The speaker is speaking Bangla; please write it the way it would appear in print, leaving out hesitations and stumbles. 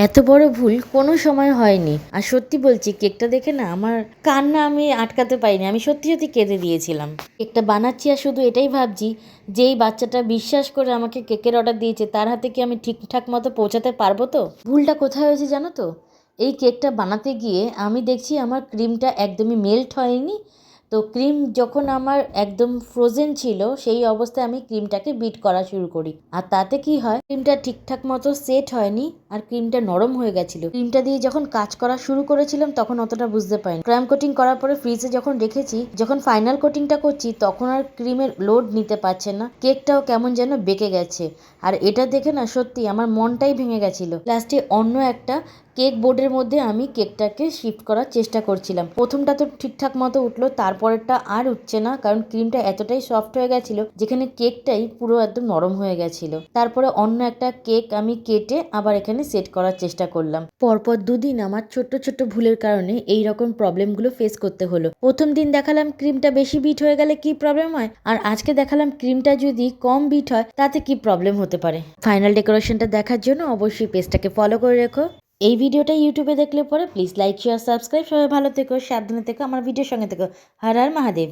এত বড় ভুল কোনো সময় হয়নি। আর সত্যি বলছি, কেকটা দেখে না আমার কান্না আমি আটকাতে পারিনি। আমি সত্যি সত্যি কেঁদে দিয়েছিলাম। কেকটা বানাচ্ছি আর শুধু এটাই ভাবছি যে এই বাচ্চাটা বিশ্বাস করে আমাকে কেকের অর্ডার দিয়েছে, তার হাতে কি আমি ঠিকঠাক মতো পৌঁছাতে পারবো তো? ভুলটা কোথায় হয়েছে জানো তো? এই কেকটা বানাতে গিয়ে আমি দেখছি আমার ক্রিমটা একদমই মেল্ট হয়নি। তো ক্রিম যখন আমার একদম ফ্রোজেন ছিল, সেই অবস্থায় আমি ক্রিমটাকে বিট করা শুরু করি। আর তাতে কি হয়, ক্রিমটা ঠিকঠাক মতো সেট হয়নি আর ক্রিমটা নরম হয়ে গেছিল। ক্রিমটা দিয়ে যখন কাজ করা শুরু করেছিলাম তখন অতটা বুঝতে পারিনি। ক্রাম কোটিং করার পরে ফ্রিজে যখন রেখেছি, যখন ফাইনাল কোটিংটা করছি তখন আর ক্রিমের লোড নিতে পারছে না। কেকটাও কেমন যেন বেঁকে গেছে। আর এটা দেখে না সত্যি আমার মনটাই ভেঙে গেছিল। লাস্টে অন্য একটা কেক বোর্ডের মধ্যে আমি কেকটাকে শিফট করার চেষ্টা করছিলাম। প্রথমটা তো ঠিকঠাক মতো উঠলো, তারপরেরটা আর উঠছে না, কারণ ক্রিমটা এতটাই সফট হয়ে গেছিল যেখানে কেকটাই পুরো একদম নরম হয়ে গেছিল। তারপরে অন্য একটা কেক আমি কেটে আবার এখানে সেট করার চেষ্টা করলাম। পরপর দুদিন আমার ছোট্ট ছোট্ট ভুলের কারণে এই রকম প্রবলেমগুলো ফেস করতে হলো। প্রথম দিন দেখালাম ক্রিমটা বেশি বিট হয়ে গেলে কি প্রবলেম হয়, আর আজকে দেখালাম ক্রিমটা যদি কম বিট হয় তাতে কি প্রবলেম হতে পারে। ফাইনাল ডেকোরেশনটা দেখার জন্য অবশ্যই পেজটাকে ফলো করে রেখো। এই ভিডিওটা ইউটিউবে দেখলে পরে প্লিজ লাইক শেয়ার সাবস্ক্রাইব। সবাই ভালো থেকো, সাবধানে থেকো, আমার ভিডিওর সঙ্গে থেকো। হর হর মহাদেব।